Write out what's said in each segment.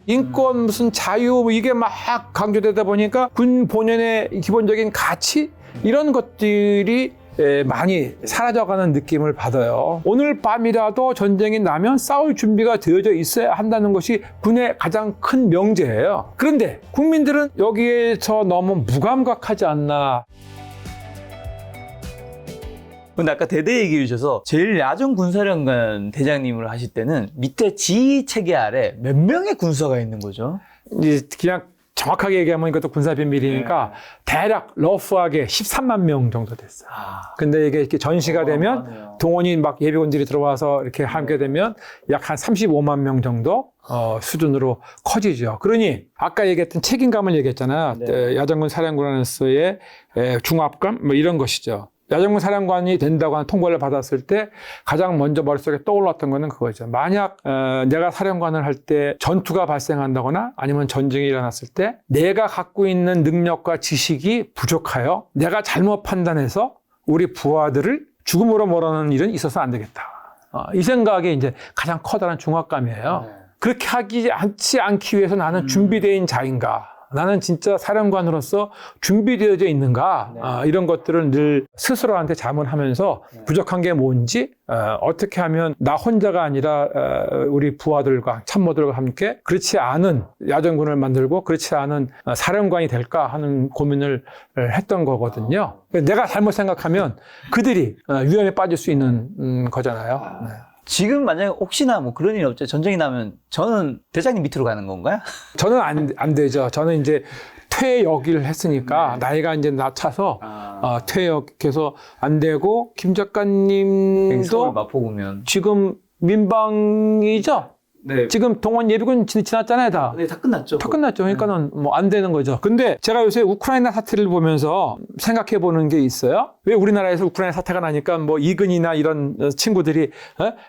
인권 무슨 자유 이게 막 강조되다 보니까 군 본연의 기본적인 가치 이런 것들이 많이 사라져가는 느낌을 받아요. 오늘 밤이라도 전쟁이 나면 싸울 준비가 되어져 있어야 한다는 것이 군의 가장 큰 명제예요. 그런데 국민들은 여기에서 너무 무감각하지 않나. 근데 아까 대대 얘기해 주셔서 제일 야전 군사령관 대장님을 하실 때는 밑에 지휘 체계 아래 몇 명의 군사가 있는 거죠? 이제 그냥 정확하게 얘기하면 이것도 군사 비밀이니까 대략 러프하게 13만 명 정도 됐어요. 근데 이게 이렇게 전시가 되면 동원이 막 예비군들이 들어와서 이렇게 하게 되면 약 한 35만 명 정도 수준으로 커지죠. 그러니 아까 얘기했던 책임감을 얘기했잖아요. 야전군 사령관으로서의 중압감 뭐 이런 것이죠. 야전군 사령관이 된다고 하는 통보를 받았을 때 가장 먼저 머릿속에 떠올랐던 거는 그거죠. 만약 내가 사령관을 할 때 전투가 발생한다거나 아니면 전쟁이 일어났을 때 내가 갖고 있는 능력과 지식이 부족하여 내가 잘못 판단해서 우리 부하들을 죽음으로 몰아넣는 일은 있어서 안 되겠다. 이 생각이 이제 가장 커다란 중압감이에요. 그렇게 하지 않기 위해서 나는 준비된 자인가? 나는 진짜 사령관으로서 준비되어져 있는가? 이런 것들을 늘 스스로한테 자문하면서 부족한 게 뭔지 어떻게 하면 나 혼자가 아니라 우리 부하들과 참모들과 함께 그렇지 않은 야전군을 만들고 그렇지 않은 사령관이 될까 하는 고민을 했던 거거든요. 내가 잘못 생각하면 그들이 위험에 빠질 수 있는 거잖아요. 지금 만약에 혹시나 뭐 그런 일이 없죠. 전쟁이 나면 저는 대장님 밑으로 가는 건가요? 저는 안 되죠. 저는 이제 퇴역을 했으니까 나이가 이제 낮춰서 퇴역해서 안 되고 김 작가님도 마포구면 지금 민방이죠? 네. 지금 동원 예비군 지났잖아요, 다. 네, 다 끝났죠. 다 끝났죠. 그러니까는 뭐 안 되는 거죠. 근데 제가 요새 우크라이나 사태를 보면서 생각해 보는 게 있어요. 왜 우리나라에서 우크라이나 사태가 나니까 뭐 이근이나 이런 친구들이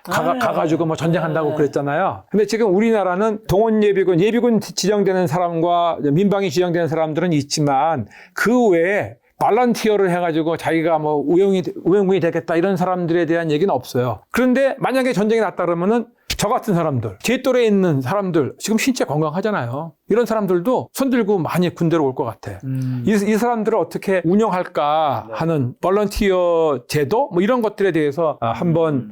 가가지고 뭐 전쟁한다고 그랬잖아요. 근데 지금 우리나라는 동원 예비군 지정되는 사람과 민방위 지정되는 사람들은 있지만 그 외에 발런티어를 해가지고 자기가 뭐 우영군이 되겠다 이런 사람들에 대한 얘기는 없어요. 그런데 만약에 전쟁이 났다 그러면은 저 같은 사람들, 제 또래에 있는 사람들, 지금 신체 건강하잖아요. 이런 사람들도 손들고 많이 군대로 올 것 같아. 이 사람들을 어떻게 운영할까 하는 볼런티어 제도? 뭐 이런 것들에 대해서 한번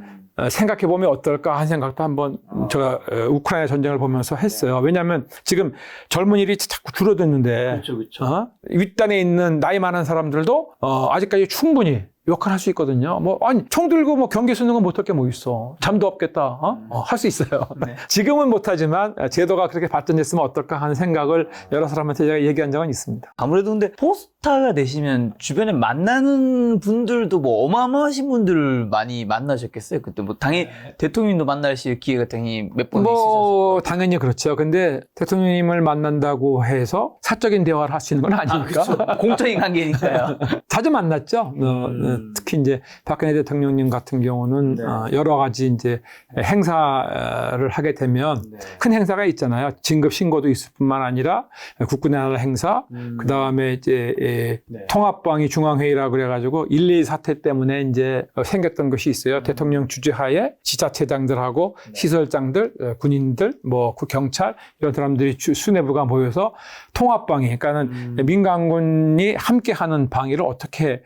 생각해보면 어떨까 하는 생각도 한번 제가 우크라이나 전쟁을 보면서 했어요. 왜냐하면 지금 젊은이들이 자꾸 줄어드는데 그렇죠. 윗단에 있는 나이 많은 사람들도 아직까지 충분히 역할할 수 있거든요. 뭐 아니 총 들고 뭐 경계 쓰는 건 못할 게 뭐 있어. 잠도 없겠다. 할 수 있어요. 네. 지금은 못하지만 제도가 그렇게 발전됐으면 어떨까 하는 생각을 여러 사람한테 제가 얘기한 적은 있습니다. 아무래도 근데 포스타가 되시면 주변에 만나는 분들도 뭐 어마어마하신 분들을 많이 만나셨겠어요. 그때 뭐 당연히 대통령님도 만나실 기회가 당연히 몇 번 있으셨을 당연히 그렇죠. 근데 대통령님을 만난다고 해서 사적인 대화를 할 수 있는 건 아니니까. 그렇죠. 공적인 관계니까요. 자주 만났죠. 특히 이제 박근혜 대통령님 같은 경우는 여러 가지 이제 행사를 하게 되면 큰 행사가 있잖아요. 진급 신고도 있을 뿐만 아니라 국군의 나라 행사, 그 다음에 이제 통합방위 중앙회의라고 그래가지고 1.2 사태 때문에 이제 생겼던 것이 있어요. 대통령 주재하에 지자체장들하고 시설장들, 군인들, 뭐 경찰 이런 사람들이 수뇌부가 모여서 통합방위, 그러니까는 민간군이 함께하는 방위를 어떻게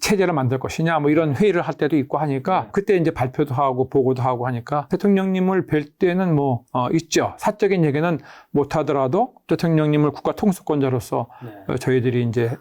체제를 만들 것이냐 뭐 이런 회의를 할 때도 있고 하니까 그때 이제 발표도 하고 보고도 하고 하니까 대통령님을 뵐 때는 뭐 있죠. 사적인 얘기는 못 하더라도 대통령님을 국가 통수권자로서 저희들이 이제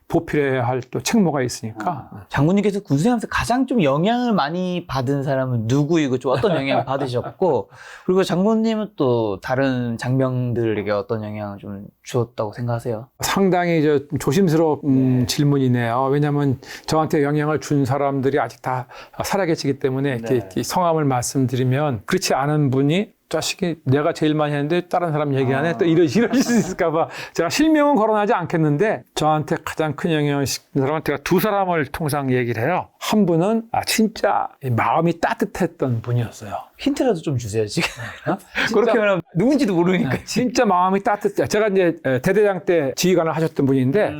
보필해야 할 또 책무가 있으니까. 장군님께서 군수행하면서 가장 좀 영향을 많이 받은 사람은 누구이고 좀 어떤 영향을 받으셨고 그리고 장군님은 또 다른 장병들에게 어떤 영향을 좀 주었다고 생각하세요? 상당히 조심스러운 질문이네요. 왜냐하면 저한테 영향을 준 사람들이 아직 다 살아계시기 때문에 이렇게 성함을 말씀드리면 그렇지 않은 분이 자식이 내가 제일 많이 했는데 다른 사람 얘기하네 또 이러실 수 있을까봐 제가 실명은 거론하지 않겠는데 저한테 가장 큰 영향을 준 사람은 제가 두 사람을 통상 얘기를 해요. 한 분은 진짜 마음이 따뜻했던 분이었어요. 힌트라도 좀 주세요 지금. 그렇게 말하면 누군지도 모르니까. 진짜 마음이 따뜻해. 제가 이제 대대장 때 지휘관을 하셨던 분인데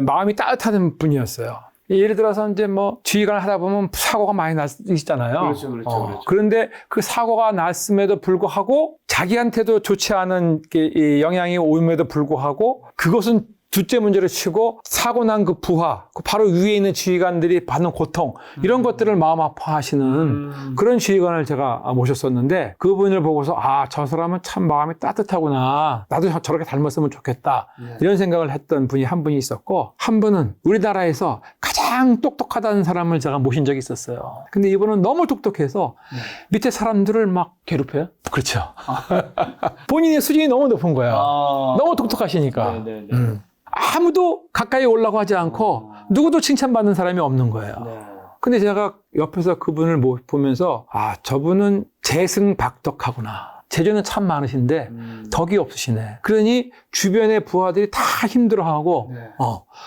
마음이 따뜻한 분이었어요. 예를 들어서 이제 뭐 지휘관을 하다 보면 사고가 많이 났잖아요. 그렇죠. 그런데 그 사고가 났음에도 불구하고 자기한테도 좋지 않은 이 영향이 오임에도 불구하고 그것은 둘째 문제를 치고 사고 난 그 부하, 그 바로 위에 있는 지휘관들이 받는 고통 이런 것들을 마음 아파하시는 그런 지휘관을 제가 모셨었는데 그분을 보고서 아, 저 사람은 참 마음이 따뜻하구나. 나도 저렇게 닮았으면 좋겠다. 이런 생각을 했던 분이 한 분이 있었고 한 분은 우리나라에서 가장 똑똑하다는 사람을 제가 모신 적이 있었어요. 근데 이분은 너무 똑똑해서 밑에 사람들을 막 괴롭혀요? 그렇죠. 본인의 수준이 너무 높은 거야. 너무 똑똑하시니까. 아무도 가까이 오려고 하지 않고 누구도 칭찬받는 사람이 없는 거예요. 근데 제가 옆에서 그분을 보면서 아, 저분은 재승박덕하구나. 재주는 참 많으신데 덕이 없으시네. 그러니 주변의 부하들이 다 힘들어하고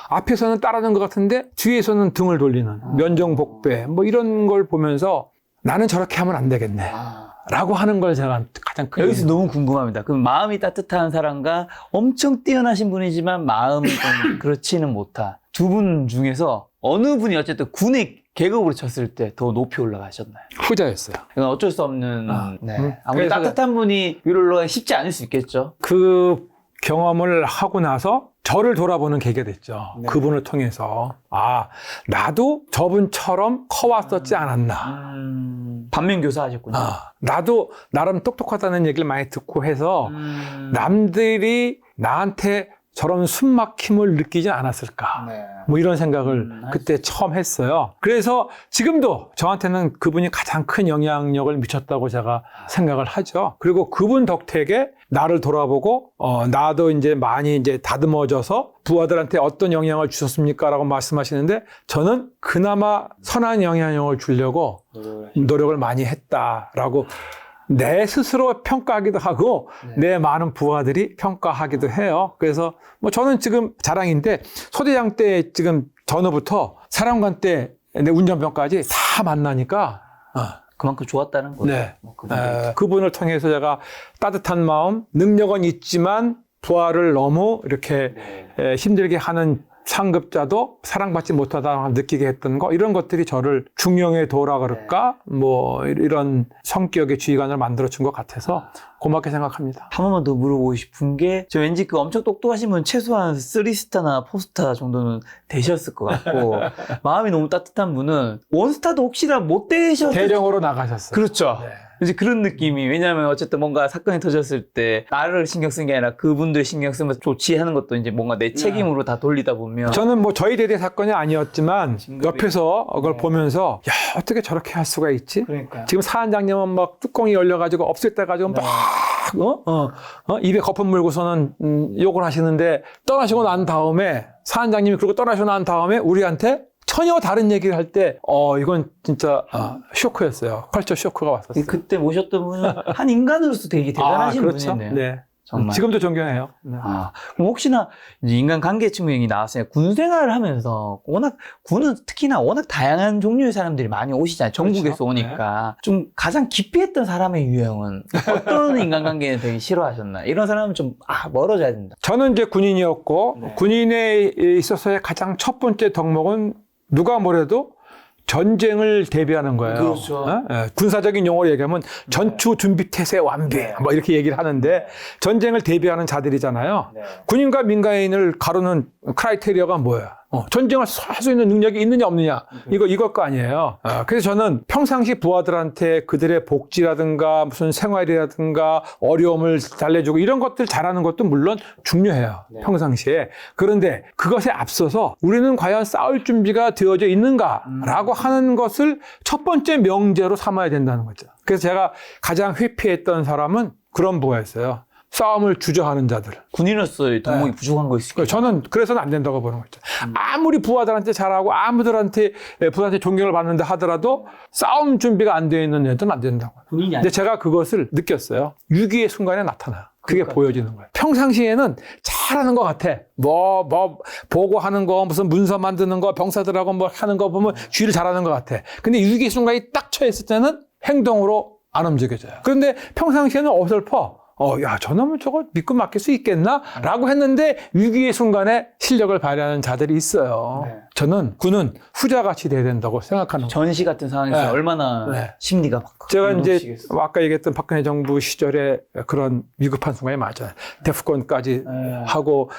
앞에서는 따르는 것 같은데 뒤에서는 등을 돌리는 면정복배 뭐 이런 걸 보면서 나는 저렇게 하면 안 되겠네. 라고 하는 걸 제가 가장 크게 여기서 너무 궁금합니다. 그럼 마음이 따뜻한 사람과 엄청 뛰어나신 분이지만 마음이 좀 그렇지는 못한 두 분 중에서 어느 분이 어쨌든 군의 계급으로 쳤을 때 더 높이 올라가셨나요? 후자였어요. 이건 어쩔 수 없는 아무리 그래서 따뜻한 분이 위로 올라가기 쉽지 않을 수 있겠죠. 그 경험을 하고 나서 저를 돌아보는 계기가 됐죠. 그분을 통해서 아, 나도 저분처럼 커왔었지 않았나. 반면교사 하셨군요. 나도 나름 똑똑하다는 얘기를 많이 듣고 해서 남들이 나한테 저런 숨막힘을 느끼지 않았을까. 뭐 이런 생각을 그때 처음 했어요. 그래서 지금도 저한테는 그분이 가장 큰 영향력을 미쳤다고 제가 생각을 하죠. 그리고 그분 덕택에 나를 돌아보고 나도 이제 많이 이제 다듬어져서 부하들한테 어떤 영향을 주셨습니까? 라고 말씀하시는데 저는 그나마 선한 영향력을 주려고 노력을 많이 했다라고 내 스스로 평가하기도 하고 내 많은 부하들이 평가하기도 해요. 그래서 뭐 저는 지금 자랑인데 소대장 때 지금 전후부터 사령관 때 내 운전병까지 다 만나니까 그만큼 좋았다는 거죠. 네. 그분을 통해서 제가 따뜻한 마음, 능력은 있지만 부하를 너무 이렇게 힘들게 하는 상급자도 사랑받지 못하다 느끼게 했던 거 이런 것들이 저를 중용의 도라 그럴까 뭐 이런 성격의 지휘관을 만들어준 것 같아서 고맙게 생각합니다. 한 번만 더 물어보고 싶은 게 저 왠지 그 엄청 똑똑하신 분 최소한 3스타나 4스타 정도는 되셨을 것 같고 마음이 너무 따뜻한 분은 1스타도 혹시나 못 되셨을 대령으로 나가셨어요. 그렇죠. 네. 이제 그런 느낌이 왜냐하면 어쨌든 뭔가 사건이 터졌을 때 나를 신경 쓴 게 아니라 그분들 신경 쓰면서 조치하는 것도 이제 뭔가 내 책임으로 다 돌리다 보면 저는 뭐 저희 대대 사건이 아니었지만 옆에서 그걸 보면서 야 어떻게 저렇게 할 수가 있지? 그러니까. 지금 사안장님은 막 뚜껑이 열려가지고 없을 때 가지고 막 입에 거품 물고서는 욕을 하시는데 떠나시고 난 다음에 사안장님이 그러고 떠나시고 난 다음에 우리한테 전혀 다른 얘기를 할 때, 이건 진짜 쇼크였어요. 컬처 쇼크가 왔었어요. 그때 모셨던 분은 한 인간으로서 되게 대단하신 그렇죠? 분이네요. 네. 정말. 지금도 존경해요. 네. 그럼 혹시나 이제 인간관계 측면이 나왔으니까 군 생활을 하면서 워낙 군은 특히나 워낙 다양한 종류의 사람들이 많이 오시잖아요. 전국에서 그렇죠. 오니까 좀 가장 깊이 했던 사람의 유형은 어떤 인간관계는 되게 싫어하셨나? 이런 사람은 좀 멀어져야 된다. 저는 이제 군인이었고 군인에 있어서의 가장 첫 번째 덕목은 누가 뭐래도 전쟁을 대비하는 거예요. 그렇죠. 군사적인 용어로 얘기하면 전투 준비 태세 완비 뭐 이렇게 얘기를 하는데 전쟁을 대비하는 자들이잖아요. 군인과 민간인을 가르는 크라이테리어가 뭐야? 전쟁을 할 수 있는 능력이 있느냐 없느냐 이걸 거 아니에요. 그래서 저는 평상시 부하들한테 그들의 복지라든가 무슨 생활이라든가 어려움을 달래주고 이런 것들 잘하는 것도 물론 중요해요. 평상시에. 그런데 그것에 앞서서 우리는 과연 싸울 준비가 되어져 있는가라고 하는 것을 첫 번째 명제로 삼아야 된다는 거죠. 그래서 제가 가장 회피했던 사람은 그런 부하였어요. 싸움을 주저하는 자들. 군인으로서의 덕목이 부족한 거 있을까요? 저는 그래서는 안 된다고 보는 거죠. 아무리 부하들한테 잘하고 부하한테 존경을 받는다 하더라도 싸움 준비가 안 되어 있는 애들은 안 된다고. 근데 제가 그것을 느꼈어요. 위기의 순간에 나타나요. 그게 보여지는 거예요. 평상시에는 잘하는 것 같아. 뭐 보고하는 거, 무슨 문서 만드는 거, 병사들하고 뭐 하는 거 보면 쥐를 잘하는 것 같아. 근데 위기의 순간이 딱 처했을 때는 행동으로 안 움직여져요. 그런데 평상시에는 어설퍼. 야, 저놈은 저거 믿고 맡길 수 있겠나? 라고 했는데 위기의 순간에 실력을 발휘하는 자들이 있어요. 네. 저는 군은 후자같이 돼야 된다고 생각하는 거예요. 전시 같은 상황에서 네. 얼마나 네. 심리가 막 제가 이제 무너지겠어요. 아까 얘기했던 박근혜 정부 시절에 그런 위급한 순간이 맞아요. 데프콘까지 네. 하고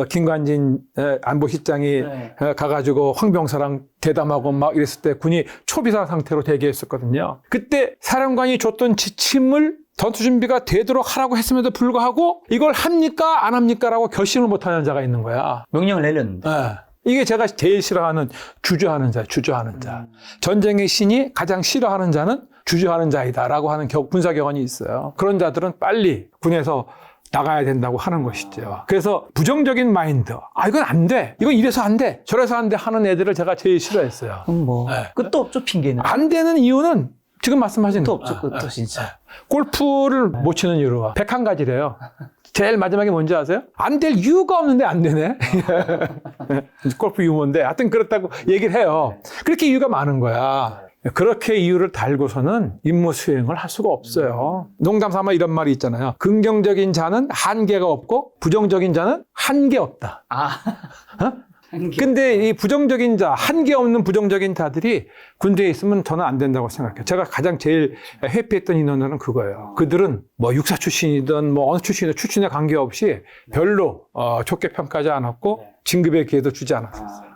김관진 안보실장이 네. 가가지고 황병사랑 대담하고 막 이랬을 때 군이 초비상 상태로 대기했었거든요. 그때 사령관이 줬던 지침을 전투 준비가 되도록 하라고 했음에도 불구하고 이걸 합니까 안 합니까 라고 결심을 못하는 자가 있는 거야. 명령을 내렸는데. 이게 제가 제일 싫어하는 주저하는 자예요. 주저하는 자. 전쟁의 신이 가장 싫어하는 자는 주저하는 자이다라고 하는 군사격언이 있어요. 그런 자들은 빨리 군에서 나가야 된다고 하는 것이죠. 그래서 부정적인 마인드. 이건 안 돼. 이건 이래서 안 돼. 저래서 안 돼 하는 애들을 제가 제일 싫어했어요. 그럼 뭐 네. 끝도 없죠, 핑계는. 안 되는 이유는 지금 말씀하신 끝도 없죠, 끝도 진짜. 골프를 못 치는 이유가 101가지래요. 제일 마지막에 뭔지 아세요? 안 될 이유가 없는데 안 되네. 골프 유머인데 하여튼 그렇다고 얘기를 해요. 그렇게 이유가 많은 거야. 그렇게 이유를 달고서는 임무 수행을 할 수가 없어요. 농담 삼아 이런 말이 있잖아요. 긍정적인 자는 한계가 없고 부정적인 자는 한계 없다. 근데 이 부정적인 자, 한계 없는 부정적인 자들이 군대에 있으면 저는 안 된다고 생각해요. 제가 가장 제일 회피했던 인원들은 그거예요. 그들은 뭐 육사 출신이든 뭐 어느 출신이든 출신에 관계없이 별로 좋게 평가하지 않았고 진급의 기회도 주지 않았었어요.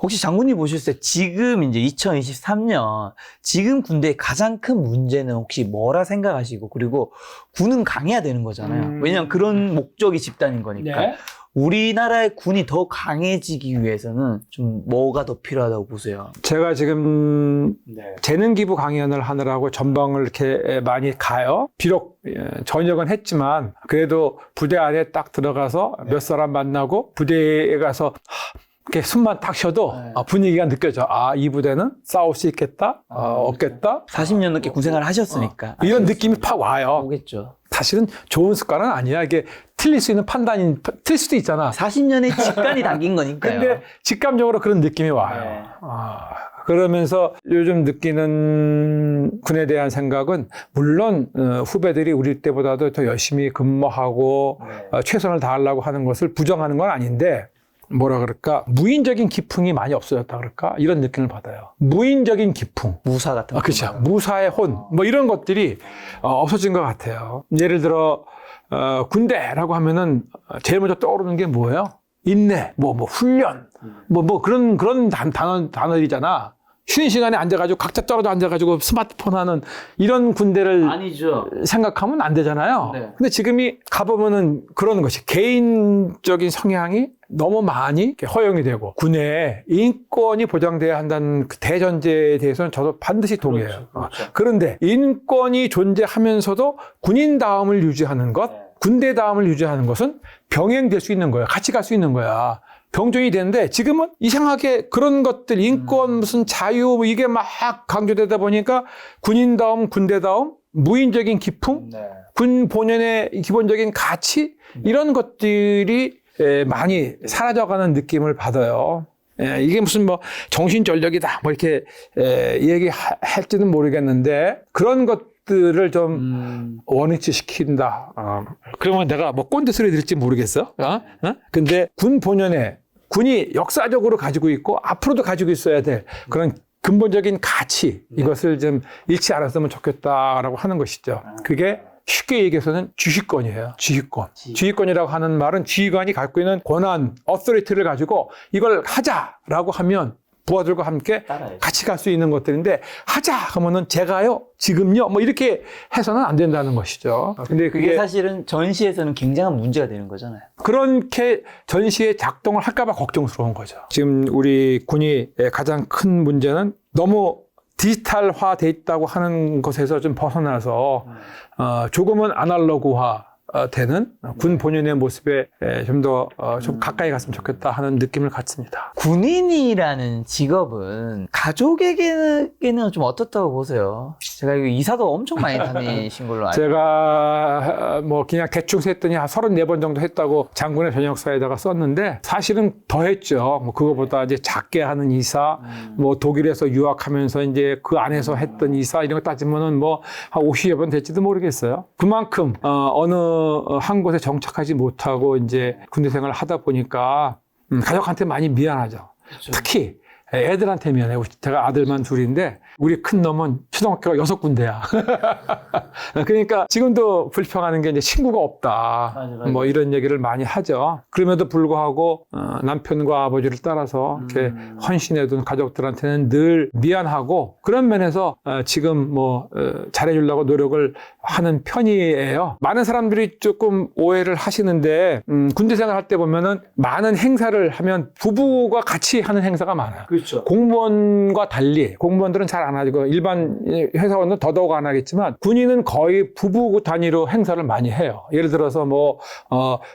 혹시 장군님 보셨을 때 지금 이제 2023년 지금 군대의 가장 큰 문제는 혹시 뭐라 생각하시고 그리고 군은 강해야 되는 거잖아요. 왜냐하면 그런 목적이 집단인 거니까. 네. 우리나라의 군이 더 강해지기 위해서는 좀 뭐가 더 필요하다고 보세요? 제가 지금 재능 기부 강연을 하느라고 전방을 이렇게 많이 가요. 비록 전역은 했지만 그래도 부대 안에 딱 들어가서 몇 사람 만나고 부대에 가서 이렇게 숨만 딱 쉬어도 분위기가 느껴져. 이 부대는 싸울 수 있겠다, 없겠다. 40년 넘게 군생활을 하셨으니까. 이런 느낌이 팍 와요. 오겠죠. 사실은 좋은 습관은 아니야. 이게 틀릴 수 있는 판단이, 틀릴 수도 있잖아. 40년의 직관이 담긴 거니까요. 근데 직감적으로 그런 느낌이 와요. 네. 그러면서 요즘 느끼는 군에 대한 생각은 물론 후배들이 우리 때보다도 더 열심히 근무하고 최선을 다하려고 하는 것을 부정하는 건 아닌데 뭐라 그럴까? 무인적인 기풍이 많이 없어졌다 그럴까? 이런 느낌을 받아요. 무인적인 기풍. 무사 같은 거. 그렇죠. 무사의 혼. 뭐 이런 것들이 없어진 것 같아요. 예를 들어 군대라고 하면은 제일 먼저 떠오르는 게 뭐예요? 인내, 뭐 훈련, 뭐 그런 단어들이잖아. 쉬는 시간에 앉아가지고 각자 떨어져 앉아가지고 스마트폰 하는 이런 군대를 아니죠. 생각하면 안 되잖아요. 네. 근데 지금이 가보면은 그런 것이 개인적인 성향이 너무 많이 허용이 되고 군에 인권이 보장돼야 한다는 그 대전제에 대해서는 저도 반드시 동의해요. 그렇죠. 그런데 인권이 존재하면서도 군인다움을 유지하는 것, 군대다움을 유지하는 것은 병행될 수 있는 거예요. 같이 갈 수 있는 거야. 병존이 되는데 지금은 이상하게 그런 것들 인권 무슨 자유 뭐 이게 막 강조되다 보니까 군인다움 군대다움 무인적인 기풍 군 본연의 기본적인 가치 이런 것들이 많이 사라져가는 느낌을 받아요. 이게 무슨 뭐 정신전력이다 뭐 이렇게 얘기할지는 모르겠는데 그런 것들을 좀 원위치 시킨다. 그러면 내가 뭐 꼰대 소리 들을지 모르겠어. 근데 군 본연의 군이 역사적으로 가지고 있고 앞으로도 가지고 있어야 될 그런 근본적인 가치 이것을 좀 잃지 않았으면 좋겠다라고 하는 것이죠. 그게 쉽게 얘기해서는 지휘권이에요. 지휘권이라고 하는 말은 지휘관이 갖고 있는 권한, 어서리티를 가지고 이걸 하자라고 하면 부하들과 함께 같이 갈 수 있는 것들인데 하자 하면은 제가요 지금요 뭐 이렇게 해서는 안 된다는 것이죠. 근데 그게 사실은 전시에서는 굉장한 문제가 되는 거잖아요. 그렇게 전시에 작동을 할까봐 걱정스러운 거죠. 지금 우리 군이 가장 큰 문제는 너무 디지털화 돼 있다고 하는 것에서 좀 벗어나서 조금은 아날로그화 되는 군 본연의 모습에 좀 더 좀 가까이 갔으면 좋겠다 하는 느낌을 갖습니다. 군인이라는 직업은 가족에게는 좀 어떻다고 보세요? 제가 이사도 엄청 많이 다니신 걸로 알고 제가 뭐 그냥 대충 셌더니 한 34번 정도 했다고 장군의 전역사에다가 썼는데 사실은 더 했죠. 뭐 그거보다 이제 작게 하는 이사, 뭐 독일에서 유학하면서 이제 그 안에서 했던 이사 이런 거 따지면은 뭐 한 50여 번 될지도 모르겠어요. 그만큼 어느 한 곳에 정착하지 못하고 이제 군대 생활을 하다 보니까 가족한테 많이 미안하죠. 그렇죠. 특히 애들한테 미안해요. 제가 아들만 둘인데 우리 큰 놈은 초등학교가 6군데야. 그러니까 지금도 불평하는 게 이제 친구가 없다. 맞아. 뭐 이런 얘기를 많이 하죠. 그럼에도 불구하고 남편과 아버지를 따라서 이렇게 헌신해둔 가족들한테는 늘 미안하고 그런 면에서 지금 뭐 잘해주려고 노력을 하는 편이에요. 많은 사람들이 조금 오해를 하시는데 군대 생활할 때 보면은 많은 행사를 하면 부부가 같이 하는 행사가 많아요. 그렇죠. 공무원과 달리 공무원들은 잘 안 하고 일반 회사원은 더더욱 안 하겠지만 군인은 거의 부부 단위로 행사를 많이 해요. 예를 들어서 뭐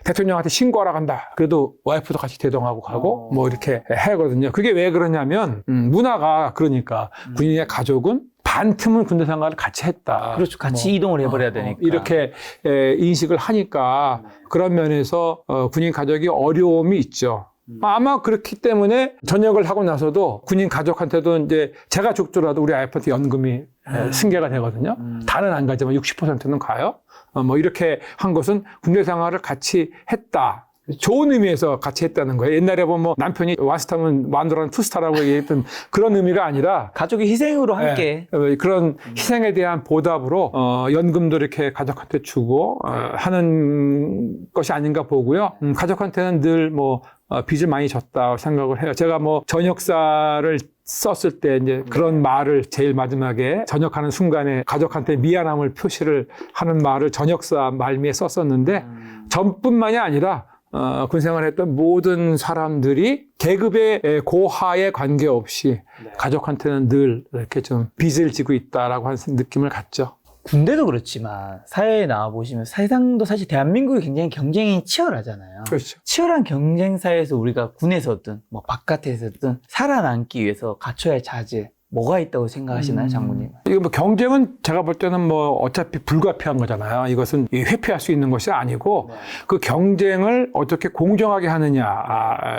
대통령한테 신고하러 간다. 그래도 와이프도 같이 대동하고 가고 뭐 이렇게 하거든요. 그게 왜 그러냐면 문화가 그러니까 군인의 가족은 반 틈은 군대 생활을 같이 했다. 그렇죠. 같이 이동을 해버려야 되니까. 이렇게 인식을 하니까 그런 면에서 군인 가족이 어려움이 있죠. 아마 그렇기 때문에 전역을 하고 나서도 군인 가족한테도 이제 제가 죽더라도 우리 아이한테 연금이 승계가 되거든요. 다는 안 가지만 60%는 가요. 뭐 이렇게 한 것은 군대 생활을 같이 했다. 좋은 의미에서 같이 했다는 거예요. 옛날에 보면 뭐 남편이 원스타면 완도라는 투스타라고 얘기했던 그런 의미가 아니라 가족의 희생으로 함께. 그런 희생에 대한 보답으로 연금도 이렇게 가족한테 주고 하는 것이 아닌가 보고요. 가족한테는 늘 뭐 빚을 많이 졌다고 생각을 해요. 제가 뭐 전역사를 썼을 때 이제 그런 말을 제일 마지막에 전역하는 순간에 가족한테 미안함을 표시를 하는 말을 전역사 말미에 썼었는데 전뿐만이 아니라 군 생활했던 모든 사람들이 계급의 고하에 관계없이 가족한테는 늘 이렇게 좀 빚을 지고 있다라고 하는 느낌을 갖죠. 군대도 그렇지만 사회에 나와보시면 세상도 사실 대한민국이 굉장히 경쟁이 치열하잖아요. 그렇죠. 치열한 경쟁사에서 우리가 군에서든 뭐 바깥에서든 살아남기 위해서 갖춰야 할 자질 뭐가 있다고 생각하시나요, 장군님? 이거 뭐 경쟁은 제가 볼 때는 뭐 어차피 불가피한 거잖아요. 이것은 회피할 수 있는 것이 아니고 그 경쟁을 어떻게 공정하게 하느냐,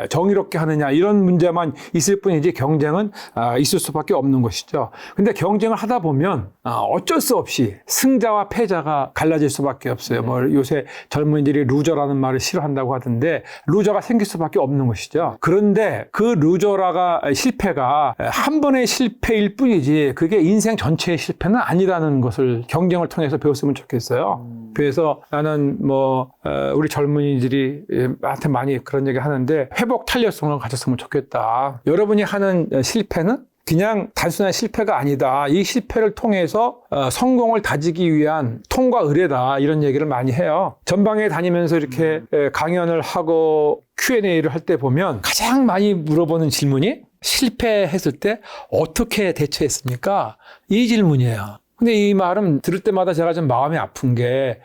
정의롭게 하느냐 이런 문제만 있을 뿐이지 경쟁은 있을 수밖에 없는 것이죠. 근데 경쟁을 하다 보면 어쩔 수 없이 승자와 패자가 갈라질 수밖에 없어요. 뭐 요새 젊은이들이 루저라는 말을 싫어한다고 하던데 루저가 생길 수밖에 없는 것이죠. 그런데 그 루저라가 실패가 한 번의 실패일 뿐이지 그게 인생 전체의 실패는 아니라는 것을 경쟁을 통해서 배웠으면 좋겠어요. 그래서 나는 뭐 우리 젊은이들이 나한테 많이 그런 얘기 하는데 회복 탄력성을 가졌으면 좋겠다. 여러분이 하는 실패는 그냥 단순한 실패가 아니다. 이 실패를 통해서 성공을 다지기 위한 통과 의례다. 이런 얘기를 많이 해요. 전방에 다니면서 이렇게 강연을 하고 Q&A를 할 때 보면 가장 많이 물어보는 질문이 실패했을 때 어떻게 대처했습니까? 이 질문이에요. 근데 이 말은 들을 때마다 제가 좀 마음이 아픈 게,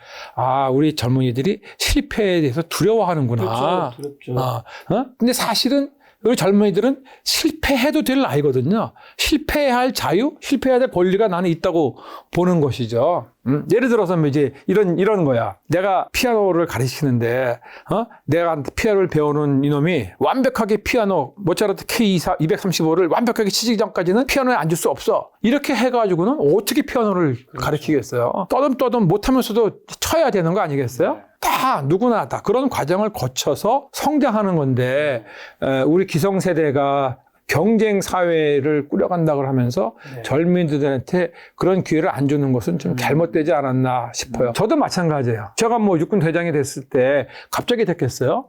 우리 젊은이들이 실패에 대해서 두려워하는구나. 그렇죠. 두렵죠. 근데 사실은 우리 젊은이들은 실패해도 될 나이거든요. 실패해야 할 자유, 실패해야 될 권리가 나는 있다고 보는 것이죠. 예를 들어서 이제 이런 거야. 내가 피아노를 가르치는데, 내가 피아노를 배우는 이놈이 완벽하게 피아노, 모차르트 K235를 완벽하게 치기 전까지는 피아노에 앉을 수 없어. 이렇게 해가지고는 어떻게 피아노를 가르치겠어요? 떠듬떠듬 못하면서도 쳐야 되는 거 아니겠어요? 다 누구나 다 그런 과정을 거쳐서 성장하는 건데 우리 기성세대가 경쟁 사회를 꾸려간다고 하면서 젊은이들한테 그런 기회를 안 주는 것은 좀 잘못되지 않았나 싶어요. 저도 마찬가지예요. 제가 뭐 육군 대장이 됐을 때 갑자기 됐겠어요?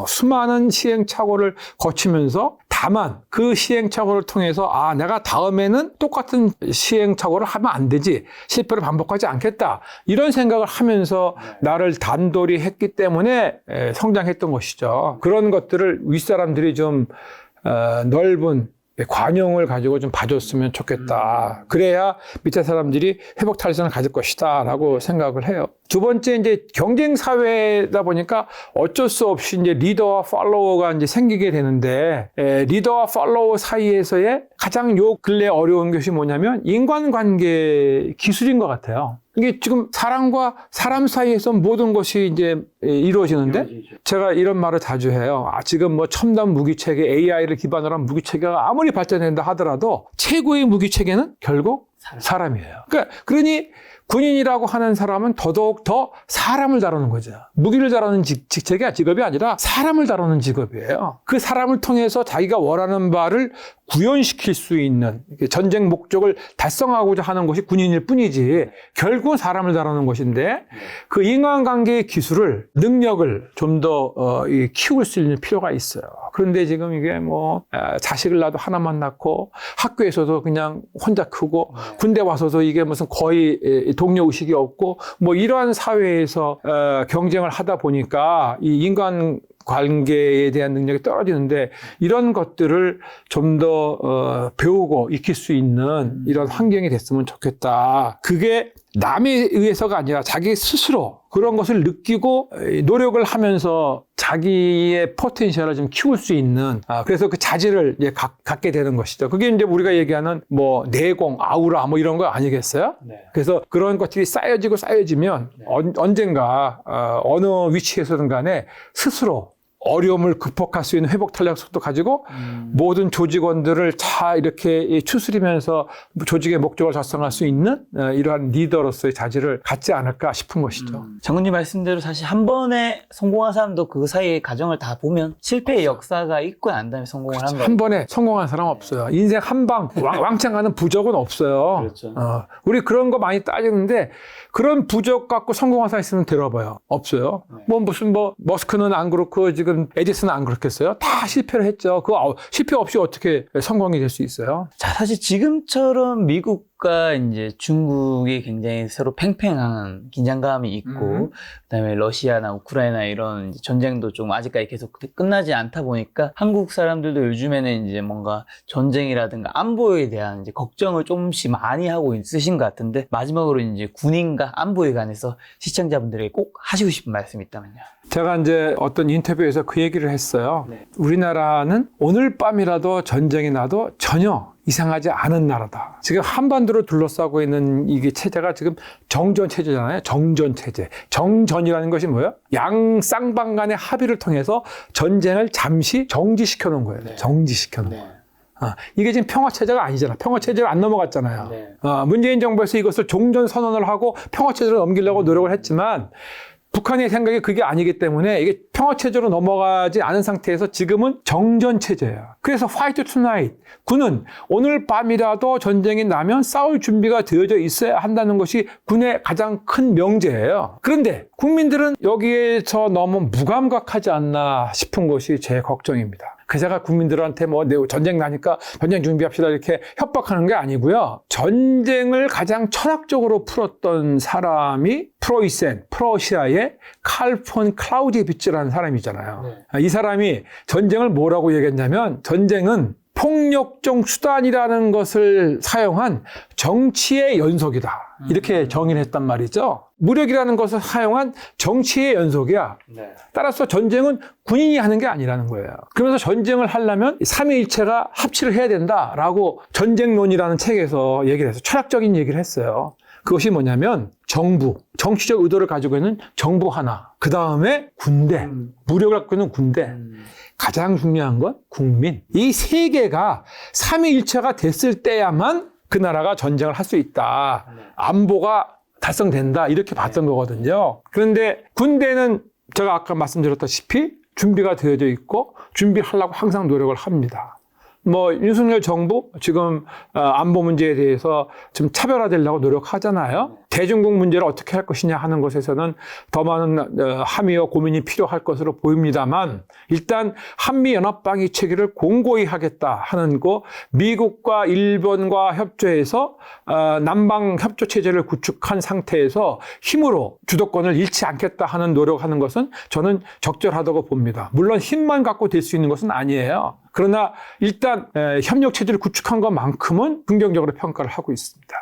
수많은 시행착오를 거치면서 다만 그 시행착오를 통해서 내가 다음에는 똑같은 시행착오를 하면 안 되지. 실패를 반복하지 않겠다. 이런 생각을 하면서 나를 단돌이 했기 때문에 성장했던 것이죠. 그런 것들을 윗사람들이 좀 넓은 관용을 가지고 좀 봐줬으면 좋겠다. 그래야 밑에 사람들이 회복 탄력성을 가질 것이다 라고 생각을 해요. 두 번째, 이제 경쟁 사회다 보니까 어쩔 수 없이 이제 리더와 팔로워가 이제 생기게 되는데, 리더와 팔로워 사이에서의 가장 요 근래 어려운 것이 뭐냐면 인간관계 기술인 것 같아요. 이게 지금 사람과 사람 사이에서 모든 것이 이제 이루어지는데, 제가 이런 말을 자주 해요. 지금 뭐 첨단 무기체계, AI를 기반으로 한 무기체계가 아무리 발전된다 하더라도 최고의 무기체계는 결국 사람이에요. 그러니 군인이라고 하는 사람은 더더욱 더 사람을 다루는 거죠. 무기를 다루는 직업이 아니라 사람을 다루는 직업이에요. 그 사람을 통해서 자기가 원하는 바를 구현시킬 수 있는 전쟁 목적을 달성하고자 하는 것이 군인일 뿐이지 결국은 사람을 다루는 것인데 그 인간관계의 기술을 능력을 좀 더 키울 수 있는 필요가 있어요. 그런데 지금 이게 뭐 자식을 낳아도 하나만 낳고 학교에서도 그냥 혼자 크고 군대 와서도 이게 무슨 거의 동료 의식이 없고 뭐 이러한 사회에서 경쟁을 하다 보니까 이 인간 관계에 대한 능력이 떨어지는데 이런 것들을 좀 더 배우고 익힐 수 있는 이런 환경이 됐으면 좋겠다. 그게 남에 의해서가 아니라 자기 스스로 그런 것을 느끼고 노력을 하면서 자기의 포텐셜을 좀 키울 수 있는 그래서 그 자질을 이제 갖게 되는 것이죠. 그게 이제 우리가 얘기하는 뭐 내공, 아우라 뭐 이런 거 아니겠어요? 네. 그래서 그런 것들이 쌓여지면 네. 언젠가 어느 위치에서든 간에 스스로 어려움을 극복할 수 있는 회복 탄력 속도 가지고 모든 조직원들을 다 이렇게 추스리면서 조직의 목적을 달성할 수 있는 이러한 리더로서의 자질을 갖지 않을까 싶은 것이죠. 장군님 말씀대로 사실 한 번에 성공한 사람도 그 사이의 과정을 다 보면 실패의 역사가 있고 난 다음에 성공을 한 거예요. 한 번에 성공한 사람 없어요. 인생 한 방 왕창 가는 부적은 없어요. 그렇죠. 우리 그런 거 많이 따지는데 그런 부적 갖고 성공한 사람 있으면 들어봐요. 없어요. 네. 무슨 머스크는 안 그렇고 지금 에디슨은 안 그렇겠어요? 다 실패를 했죠. 그 실패 없이 어떻게 성공이 될 수 있어요? 자, 사실 지금처럼 미국과 이제 중국이 굉장히 서로 팽팽한 긴장감이 있고, 그다음에 러시아나 우크라이나 이런 전쟁도 좀 아직까지 계속 끝나지 않다 보니까 한국 사람들도 요즘에는 이제 뭔가 전쟁이라든가 안보에 대한 이제 걱정을 조금씩 많이 하고 있으신 것 같은데 마지막으로 이제 군인과 안보에 관해서 시청자분들에게 꼭 하시고 싶은 말씀이 있다면요. 제가 이제 어떤 인터뷰에서 그 얘기를 했어요. 네. 우리나라는 오늘 밤이라도 전쟁이 나도 전혀 이상하지 않은 나라다. 지금 한반도를 둘러싸고 있는 이게 체제가 지금 정전 체제잖아요. 정전 체제. 정전이라는 것이 뭐예요? 양 쌍방 간의 합의를 통해서 전쟁을 잠시 정지시켜 놓은 거예요. 네. 정지시켜 놓은 거예요. 이게 지금 평화체제가 아니잖아. 평화체제를 안 넘어갔잖아요. 네. 문재인 정부에서 이것을 종전 선언을 하고 평화체제로 넘기려고 노력을 했지만 북한의 생각이 그게 아니기 때문에 이게 평화체제로 넘어가지 않은 상태에서 지금은 정전체제예요. 그래서 화이트 투나잇, 군은 오늘 밤이라도 전쟁이 나면 싸울 준비가 되어져 있어야 한다는 것이 군의 가장 큰 명제예요. 그런데 국민들은 여기에서 너무 무감각하지 않나 싶은 것이 제 걱정입니다. 제가 국민들한테 전쟁 나니까 전쟁 준비합시다 이렇게 협박하는 게 아니고요. 전쟁을 가장 철학적으로 풀었던 사람이 프로이센, 프러시아의 칼 폰 클라우제비츠라는 사람이잖아요. 네. 이 사람이 전쟁을 뭐라고 얘기했냐면 전쟁은 폭력적 수단이라는 것을 사용한 정치의 연속이다. 이렇게 정의를 했단 말이죠. 무력이라는 것을 사용한 정치의 연속이야. 네. 따라서 전쟁은 군인이 하는 게 아니라는 거예요. 그러면서 전쟁을 하려면 삼위일체가 합치를 해야 된다라고 전쟁론이라는 책에서 얘기를 해서 철학적인 얘기를 했어요. 그것이 뭐냐면 정부, 정치적 의도를 가지고 있는 정부 하나, 그 다음에 군대, 무력을 갖고 있는 군대, 가장 중요한 건 국민. 이 세 개가 삼위일체가 됐을 때야만 그 나라가 전쟁을 할 수 있다. 안보가 달성된다. 이렇게 봤던 거거든요. 그런데 군대는 제가 아까 말씀드렸다시피 준비가 되어져 있고 준비하려고 항상 노력을 합니다. 윤석열 정부 지금 안보 문제에 대해서 좀 차별화되려고 노력하잖아요. 대중국 문제를 어떻게 할 것이냐 하는 것에서는 더 많은 함의와 고민이 필요할 것으로 보입니다만 일단 한미연합방위 체계를 공고히 하겠다 하는 거 미국과 일본과 협조해서 남방 협조 체제를 구축한 상태에서 힘으로 주도권을 잃지 않겠다 하는 노력하는 것은 저는 적절하다고 봅니다. 물론 힘만 갖고 될 수 있는 것은 아니에요. 그러나 일단 협력 체제를 구축한 것만큼은 긍정적으로 평가를 하고 있습니다.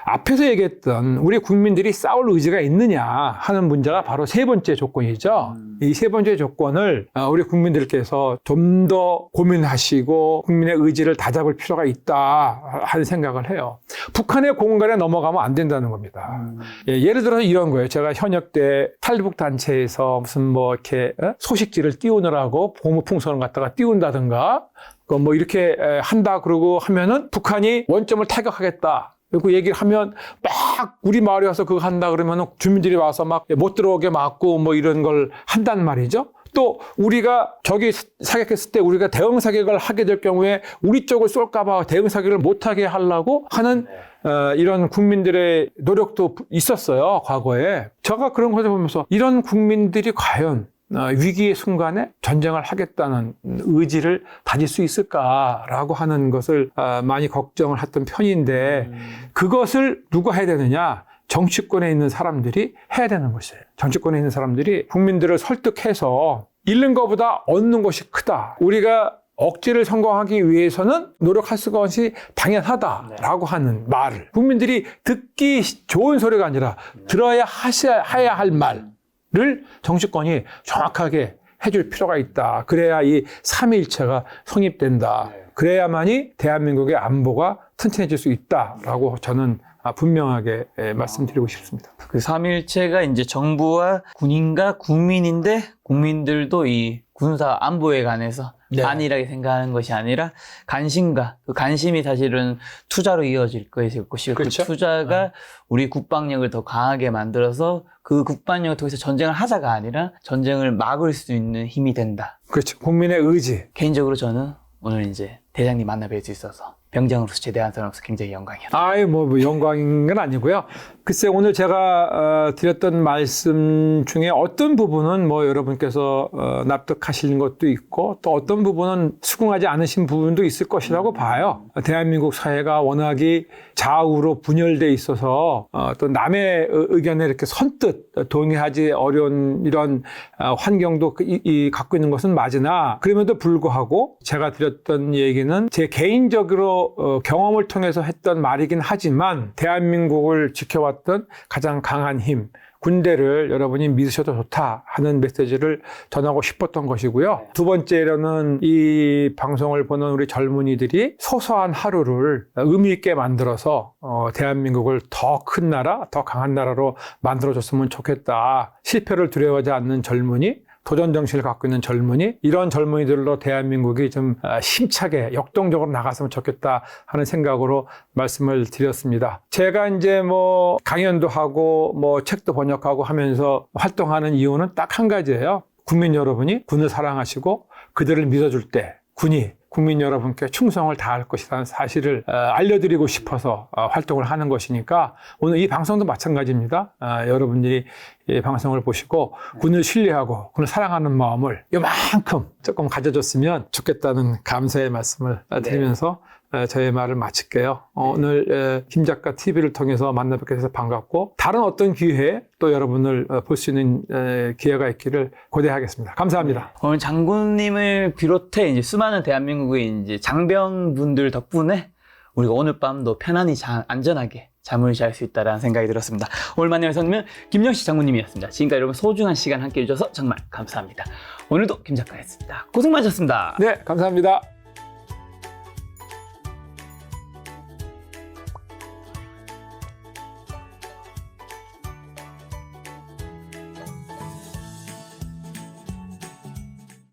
앞에서 얘기했던 우리 국민들이 싸울 의지가 있느냐 하는 문제가 바로 세 번째 조건이죠. 이 세 번째 조건을 우리 국민들께서 좀 더 고민하시고 국민의 의지를 다잡을 필요가 있다 하는 생각을 해요. 북한의 공간에 넘어가면 안 된다는 겁니다. 예를 들어서 이런 거예요. 제가 현역 때 탈북단체에서 무슨 이렇게 소식지를 띄우느라고 고무풍선을 갖다가 띄운다든가 이렇게 한다 그러고 하면은 북한이 원점을 타격하겠다. 그 얘기를 하면 막 우리 마을에 와서 그거 한다 그러면 주민들이 와서 막 못 들어오게 막고 뭐 이런 걸 한단 말이죠. 또 우리가 저기 사격했을 때 우리가 대응 사격을 하게 될 경우에 우리 쪽을 쏠까봐 대응 사격을 못하게 하려고 하는 이런 국민들의 노력도 있었어요, 과거에. 제가 그런 것을 보면서 이런 국민들이 과연 위기의 순간에 전쟁을 하겠다는 의지를 다질 수 있을까라고 하는 것을 많이 걱정을 했던 편인데 그것을 누가 해야 되느냐? 정치권에 있는 사람들이 해야 되는 것이에요. 정치권에 있는 사람들이 국민들을 설득해서 잃는 것보다 얻는 것이 크다. 우리가 억지를 성공하기 위해서는 노력할 것이 당연하다라고 하는 말을 국민들이 듣기 좋은 소리가 아니라 들어야 해야 할 말을 정치권이 정확하게 해줄 필요가 있다. 그래야 이 삼위일체가 성립된다. 그래야만이 대한민국의 안보가 튼튼해질 수 있다라고 저는 분명하게 말씀드리고 싶습니다. 그 삼위일체가 이제 정부와 군인과 국민인데 국민들도 이 군사 안보에 관해서 안일하게 생각하는 것이 아니라 관심과 그 관심이 사실은 투자로 이어질 것이고 그렇죠? 그 투자가 우리 국방력을 더 강하게 만들어서 그 국방력을 통해서 전쟁을 하자가 아니라 전쟁을 막을 수 있는 힘이 된다. 그렇죠. 국민의 의지. 개인적으로 저는 오늘 이제 대장님 만나 뵐 수 있어서 병장으로서 제대한 사람으로서 굉장히 영광이었습니다. 아이, 뭐 영광인 건 아니고요. 글쎄, 오늘 제가 드렸던 말씀 중에 어떤 부분은 뭐 여러분께서 납득하시는 것도 있고 또 어떤 부분은 수긍하지 않으신 부분도 있을 것이라고 봐요. 대한민국 사회가 워낙이 좌우로 분열돼 있어서 또 남의 의견에 이렇게 선뜻 동의하지 어려운 이런 환경도 갖고 있는 것은 맞으나 그럼에도 불구하고 제가 드렸던 얘기는 제 개인적으로 경험을 통해서 했던 말이긴 하지만 대한민국을 지켜왔던 가장 강한 힘, 군대를 여러분이 믿으셔도 좋다 하는 메시지를 전하고 싶었던 것이고요. 두 번째로는 이 방송을 보는 우리 젊은이들이 소소한 하루를 의미 있게 만들어서 대한민국을 더 큰 나라, 더 강한 나라로 만들어줬으면 좋겠다. 실패를 두려워하지 않는 젊은이, 도전 정신을 갖고 있는 젊은이, 이런 젊은이들로 대한민국이 좀 힘차게 역동적으로 나갔으면 좋겠다 하는 생각으로 말씀을 드렸습니다. 제가 이제 뭐 강연도 하고 뭐 책도 번역하고 하면서 활동하는 이유는 딱 한 가지예요. 국민 여러분이 군을 사랑하시고 그들을 믿어줄 때 군이 국민 여러분께 충성을 다할 것이라는 사실을 알려드리고 싶어서 활동을 하는 것이니까 오늘 이 방송도 마찬가지입니다. 여러분들이 이 방송을 보시고 군을 신뢰하고 군을 사랑하는 마음을 이만큼 조금 가져줬으면 좋겠다는 감사의 말씀을 드리면서 저의 말을 마칠게요. 오늘 김 작가 TV를 통해서 만나뵙게 돼서 반갑고 다른 어떤 기회에 또 여러분을 볼 수 있는 기회가 있기를 고대하겠습니다. 감사합니다. 오늘 장군님을 비롯해 이제 수많은 대한민국의 이제 장병분들 덕분에 우리가 오늘 밤도 편안히 안전하게 잠을 잘 수 있다라는 생각이 들었습니다. 오늘 만나는 선임은 김영식 장군님이었습니다. 지금까지 여러분 소중한 시간 함께 해주셔서 정말 감사합니다. 오늘도 김 작가였습니다. 고생 많으셨습니다. 네, 감사합니다.